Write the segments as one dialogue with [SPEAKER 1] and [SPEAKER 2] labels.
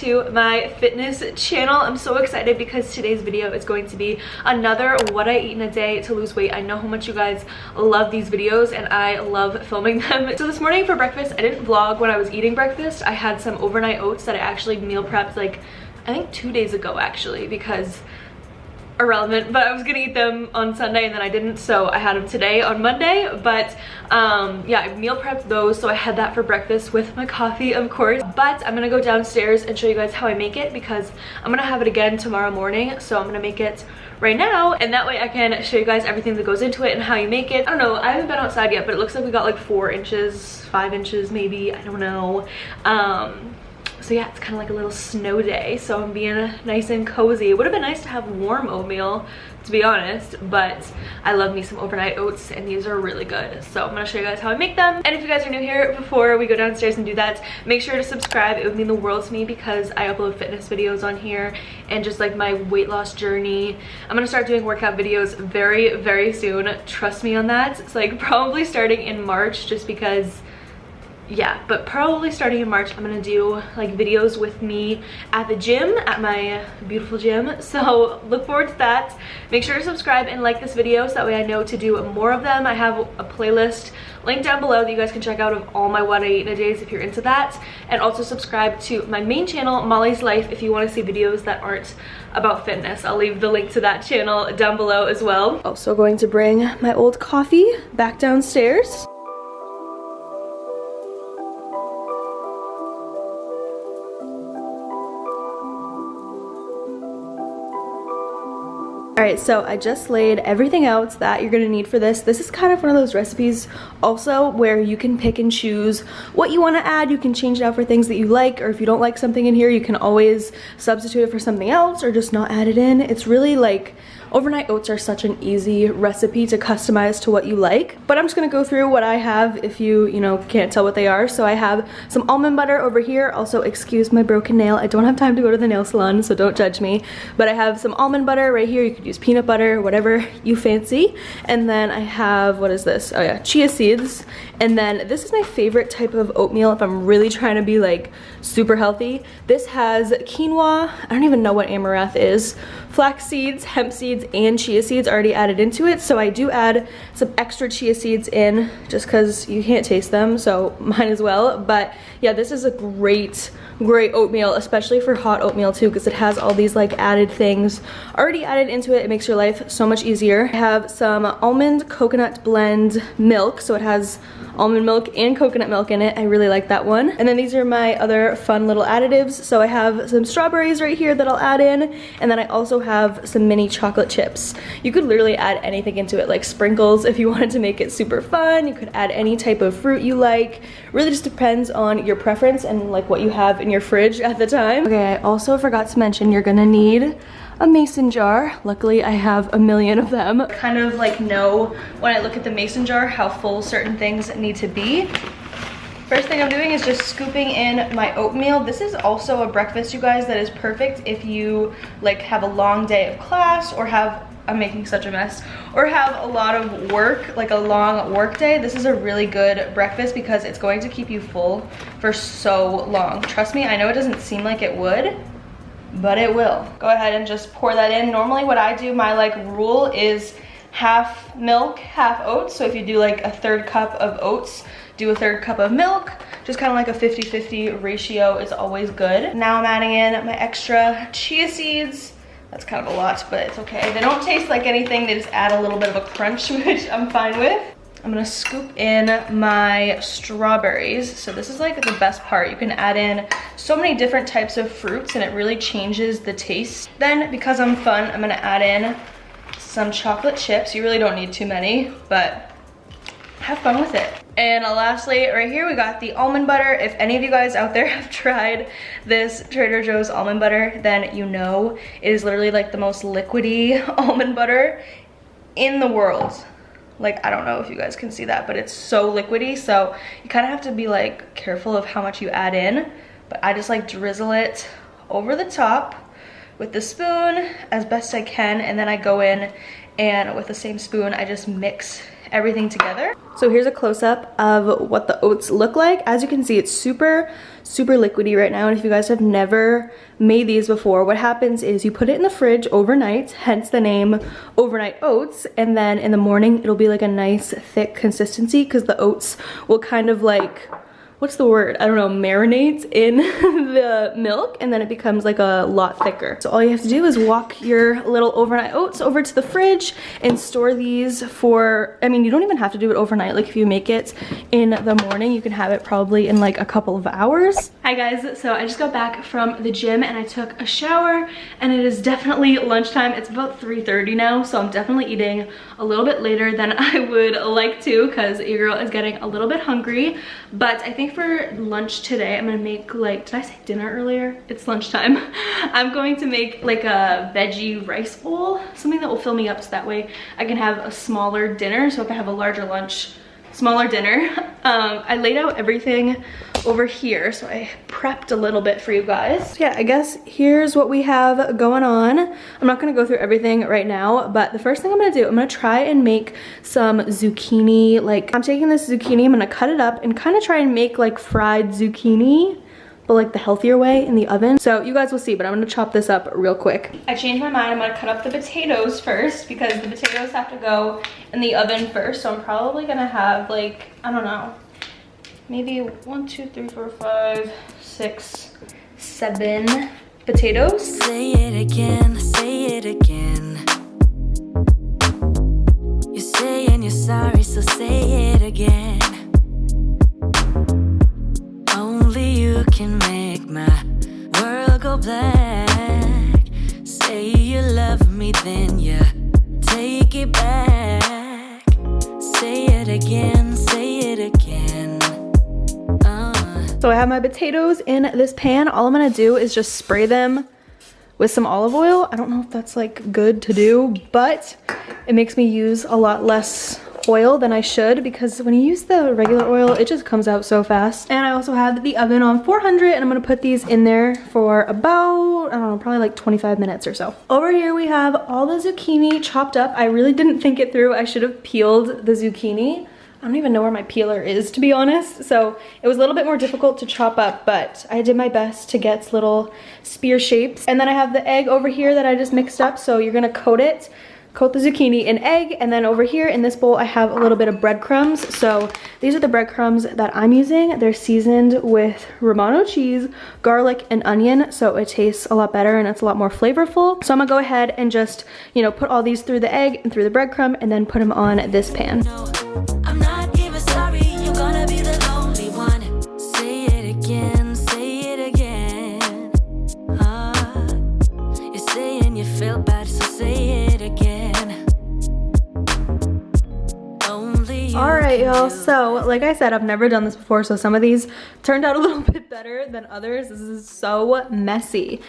[SPEAKER 1] to my fitness channel. I'm so excited because today's video is going to be another what I eat in a day to lose weight. I know how much you guys love these videos and I love filming them. So this morning for breakfast, I didn't vlog when I was eating breakfast. I had some overnight oats that I actually meal prepped like I think 2 days ago actually, because irrelevant, but I was gonna eat them on Sunday and then I didn't, so I had them today on Monday. But yeah, I meal prepped those, so I had that for breakfast with my coffee, of course. But I'm gonna go downstairs and show you guys how I make it, because I'm gonna have it again tomorrow morning, so I'm gonna make it right now, and that way I can show you guys everything that goes into it and how you make it. I don't know, I haven't been outside yet, but it looks like we got like 4 inches, 5 inches maybe, I don't know. So yeah, it's kind of like a little snow day, so I'm being nice and cozy. It would have been nice to have warm oatmeal, to be honest, but I love me some overnight oats and these are really good. So I'm gonna show you guys how I make them. And if you guys are new here, before we go downstairs and do that, make sure to subscribe. It would mean the world to me because I upload fitness videos on here and just like my weight loss journey. I'm gonna start doing workout videos very, very soon. Trust me on that. It's like probably starting in March, just because yeah, but probably starting in March I'm gonna do like videos with me at the gym, at my beautiful gym. So look forward to that. Make sure to subscribe and like this video so that way I know to do more of them. I have a playlist linked down below that you guys can check out of all my what I eat in a days if you're into that. And also subscribe to my main channel, Molly's Life, if you want to see videos that aren't about fitness. I'll leave the link to that channel down below as well. Also going to bring my old coffee back downstairs. Alright, so I just laid everything out that you're gonna need for this. This is kind of one of those recipes also where you can pick and choose what you want to add. You can change it out for things that you like, or if you don't like something in here, you can always substitute it for something else or just not add it in. It's really like, overnight oats are such an easy recipe to customize to what you like. But I'm just gonna go through what I have if you know, can't tell what they are. So I have some almond butter over here. Also, excuse my broken nail. I don't have time to go to the nail salon, so don't judge me. But I have some almond butter right here. You could use peanut butter, whatever you fancy. And then I have, what is this? Oh yeah, chia seeds. And then this is my favorite type of oatmeal if I'm really trying to be like super healthy. This has quinoa, I don't even know what amaranth is, flax seeds, hemp seeds, and chia seeds already added into it. So I do add some extra chia seeds in just because you can't taste them, so mine as well. But yeah, this is a great oatmeal, especially for hot oatmeal too, because it has all these like added things already added into it. It makes your life so much easier. I have some almond coconut blend milk, so it has almond milk and coconut milk in it. I really like that one. And then these are my other fun little additives. So I have some strawberries right here that I'll add in, and then I also have some mini chocolate chips. You could literally add anything into it, like sprinkles if you wanted to make it super fun. You could add any type of fruit you like. Really just depends on your preference and like what you have in your fridge at the time. Okay, I also forgot to mention you're gonna need a mason jar. Luckily I have a million of them. Kind of like know when I look at the mason jar how full certain things need to be. First thing I'm doing is just scooping in my oatmeal. This is also a breakfast, you guys, that is perfect if you like have a long day of class or have, I'm making such a mess, or have a lot of work, like a long work day. This is a really good breakfast because it's going to keep you full for so long. Trust me, I know it doesn't seem like it would, but it will. Go ahead and just pour that in. Normally what I do, my like rule is half milk, half oats. So if you do like a 1/3 cup of oats, do a 1/3 cup of milk. Just kind of like a 50-50 ratio is always good. Now I'm adding in my extra chia seeds. That's kind of a lot, but it's okay. They don't taste like anything. They just add a little bit of a crunch, which I'm fine with. I'm gonna scoop in my strawberries. So this is like the best part. You can add in so many different types of fruits and it really changes the taste. Then, because I'm fun, I'm gonna add in some chocolate chips. You really don't need too many, but have fun with it. And lastly, right here we got the almond butter. If any of you guys out there have tried this Trader Joe's almond butter, then you know it is literally like the most liquidy almond butter in the world. Like, I don't know if you guys can see that, but it's so liquidy, so you kind of have to be like careful of how much you add in. But I just like drizzle it over the top with the spoon as best I can, and then I go in and with the same spoon I just mix everything together. So here's a close-up of what the oats look like. As you can see, it's super liquidy right now, and if you guys have never made these before, what happens is you put it in the fridge overnight, hence the name overnight oats, and then in the morning it'll be like a nice thick consistency because the oats will kind of like, what's the word? I don't know, marinates in the milk, and then it becomes like a lot thicker. So all you have to do is walk your little overnight oats over to the fridge and store these for, I mean, you don't even have to do it overnight. Like if you make it in the morning, you can have it probably in like a couple of hours. Hi guys, so I just got back from the gym and I took a shower, and it is definitely lunchtime. It's about 3:30 now, so I'm definitely eating a little bit later than I would like to because your girl is getting a little bit hungry. But I think for lunch today, I'm gonna make like, did I say dinner earlier? It's lunchtime. I'm going to make like a veggie rice bowl, something that will fill me up so that way I can have a smaller dinner. So if I have a larger lunch, smaller dinner. I laid out everything over here, so I prepped a little bit for you guys. Yeah, I guess here's what we have going on. I'm not gonna go through everything right now, but the first thing I'm gonna do, I'm gonna try and make some zucchini. Like, I'm taking this zucchini, I'm gonna cut it up and kind of try and make like fried zucchini, but like the healthier way in the oven. So you guys will see, but I'm gonna chop this up real quick. I changed my mind, I'm gonna cut up the potatoes first because the potatoes have to go in the oven first. So I'm probably gonna have like, I don't know, maybe 1, 2, 3, 4, 5, 6, 7 potatoes.
[SPEAKER 2] Say it again, say it again. You're saying you're sorry, so say it again. Only you can make my world go black. Say you love me, then you take it back. Say it again, say it again.
[SPEAKER 1] So I have my potatoes in this pan. All I'm gonna do is just spray them with some olive oil. I don't know if that's like good to do, but it makes me use a lot less oil than I should, because when you use the regular oil, it just comes out so fast. And I also have the oven on 400, and I'm gonna put these in there for about, I don't know, probably like 25 minutes or so. Over here we have all the zucchini chopped up. I really didn't think it through. I should have peeled the zucchini. I don't even know where my peeler is, to be honest. So it was a little bit more difficult to chop up, but I did my best to get little spear shapes. And then I have the egg over here that I just mixed up. So you're gonna coat the zucchini in egg, and then over here in this bowl I have a little bit of breadcrumbs. So these are the breadcrumbs that I'm using. They're seasoned with Romano cheese, garlic, and onion, so it tastes a lot better and it's a lot more flavorful. So I'm gonna go ahead and just, you know, put all these through the egg and through the breadcrumb and then put them on this pan.
[SPEAKER 2] No, I'm not even sorry, you're gonna be the lonely one. Say it again, say it again. You're saying you feel bad, so say it again.
[SPEAKER 1] Alright y'all, so like I said, I've never done this before, so some of these turned out a little bit better than others. This is so messy.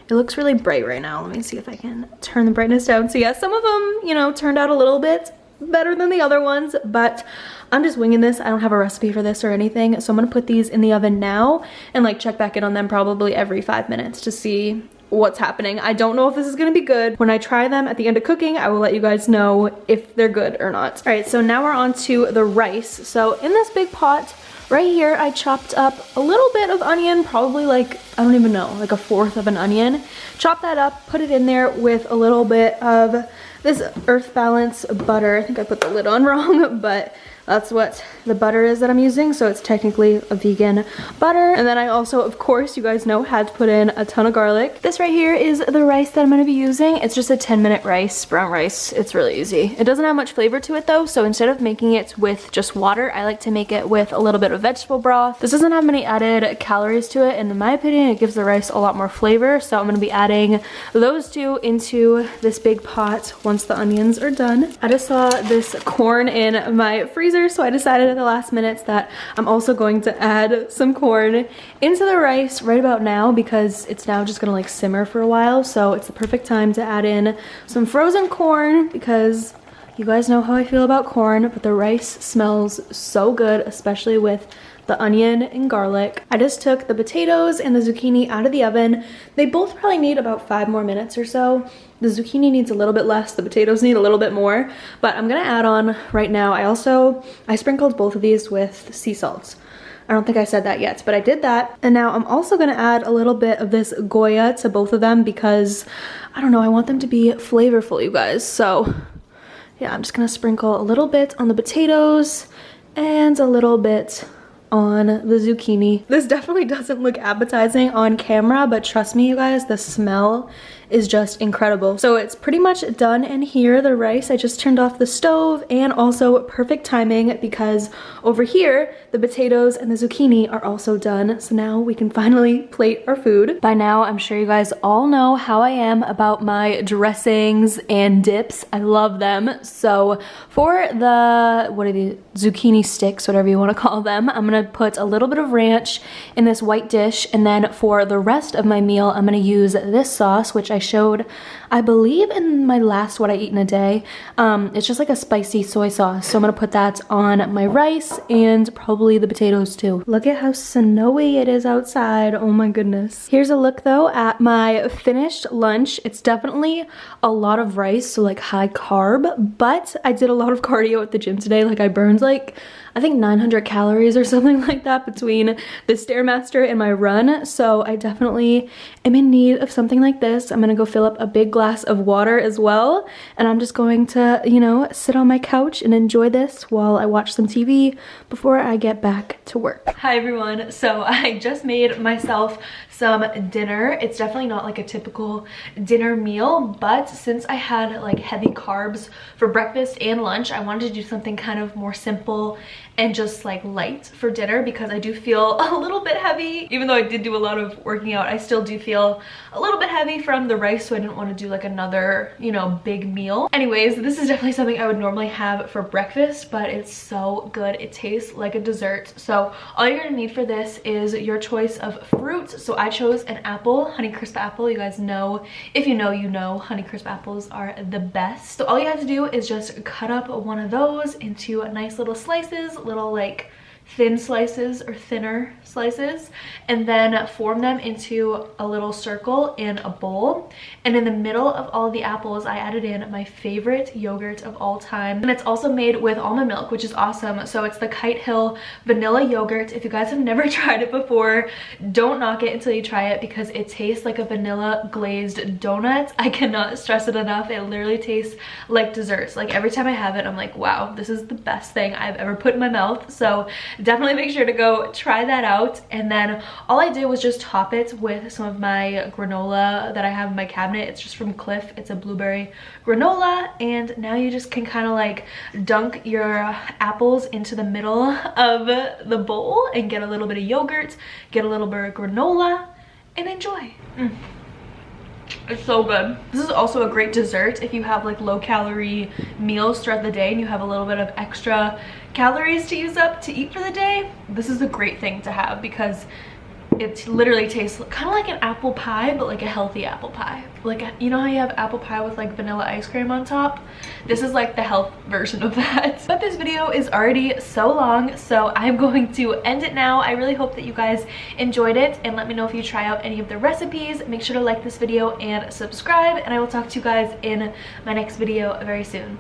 [SPEAKER 1] It looks really bright right now. Let me see if I can turn the brightness down. So yeah, some of them, you know, turned out a little bit better than the other ones, but I'm just winging this. I don't have a recipe for this or anything, so I'm gonna put these in the oven now and like check back in on them probably every 5 minutes to see what's happening. I don't know if this is gonna be good. When I try them at the end of cooking, I will let you guys know if they're good or not. All right, so now we're on to the rice. So in this big pot right here, I chopped up a little bit of onion, probably like, I don't even know, like 1/4 of an onion. Chop that up, put it in there with a little bit of this Earth Balance butter. I think I put the lid on wrong, but that's what the butter is that I'm using, so it's technically a vegan butter. And then I also, of course, you guys know, had to put in a ton of garlic. This right here is the rice that I'm gonna be using. It's just a 10-minute rice, brown rice. It's really easy. It doesn't have much flavor to it though, so instead of making it with just water, I like to make it with a little bit of vegetable broth. This doesn't have many added calories to it, and in my opinion, it gives the rice a lot more flavor, so I'm gonna be adding those two into this big pot once the onions are done. I just saw this corn in my freezer, so I decided at the last minutes that I'm also going to add some corn into the rice right about now, because it's now just gonna like simmer for a while, so it's the perfect time to add in some frozen corn, because you guys know how I feel about corn, but the rice smells so good, especially with the onion and garlic. I just took the potatoes and the zucchini out of the oven. They both probably need about 5 more minutes or so. The zucchini needs a little bit less, the potatoes need a little bit more, but I'm gonna add on right now. I sprinkled both of these with sea salt. I don't think I said that yet, but I did that. And now I'm also gonna add a little bit of this Goya to both of them because, I don't know, I want them to be flavorful, you guys. So yeah, I'm just gonna sprinkle a little bit on the potatoes and a little bit on the zucchini. This definitely doesn't look appetizing on camera, but trust me, you guys, the smell is just incredible. So it's pretty much done in here, the rice. I just turned off the stove, and also perfect timing because over here, the potatoes and the zucchini are also done. So now we can finally plate our food. By now, I'm sure you guys all know how I am about my dressings and dips. I love them. So for the, what are these, zucchini sticks, whatever you want to call them, I'm gonna put a little bit of ranch in this white dish, and then for the rest of my meal, I'm gonna use this sauce, which I showed, I believe, in my last What I Eat in a Day. It's just like a spicy soy sauce. So I'm gonna put that on my rice and probably the potatoes too. Look at how snowy it is outside. Oh my goodness. Here's a look though at my finished lunch. It's definitely a lot of rice, so like high carb, but I did a lot of cardio at the gym today. Like I burned like, I think 900 calories or something like that between the Stairmaster and my run. So I definitely am in need of something like this. I'm gonna go fill up a big glass of water as well. And I'm just going to, you know, sit on my couch and enjoy this while I watch some TV before I get back to work. Hi everyone. So I just made myself some dinner. It's definitely not like a typical dinner meal, but since I had like heavy carbs for breakfast and lunch, I wanted to do something kind of more simple and just like light for dinner because I do feel a little bit heavy. Even though I did do a lot of working out, I still do feel a little bit heavy from the rice, so I didn't want to do like another, you know, big meal. Anyways, this is definitely something I would normally have for breakfast, but it's so good. It tastes like a dessert. So all you're gonna need for this is your choice of fruit. So I chose an apple, Honeycrisp apple. You guys know, if you know, you know, Honeycrisp apples are the best. So all you have to do is just cut up one of those into nice little slices, little like thin slices or thinner slices, and then form them into a little circle in a bowl. And in the middle of all the apples, I added in my favorite yogurt of all time, and it's also made with almond milk, which is awesome. So it's the Kite Hill vanilla yogurt. If you guys have never tried it before, don't knock it until you try it because it tastes like a vanilla glazed donut. I cannot stress it enough. It literally tastes like desserts. Like every time I have it, I'm like, wow, this is the best thing I've ever put in my mouth. So definitely make sure to go try that out. And then all I did was just top it with some of my granola that I have in my cabinet. It's just from Cliff. It's a blueberry granola, and now you just can kind of like dunk your apples into the middle of the bowl and get a little bit of yogurt, get a little bit of granola, and enjoy. It's so good. This is also a great dessert if you have like low calorie meals throughout the day and you have a little bit of extra calories to use up to eat for the day. This is a great thing to have because it literally tastes kind of like an apple pie, but like a healthy apple pie. Like, you know how you have apple pie with like vanilla ice cream on top? This is like the health version of that. But this video is already so long, so I'm going to end it now. I really hope that you guys enjoyed it, and let me know if you try out any of the recipes. Make sure to like this video and subscribe, and I will talk to you guys in my next video very soon.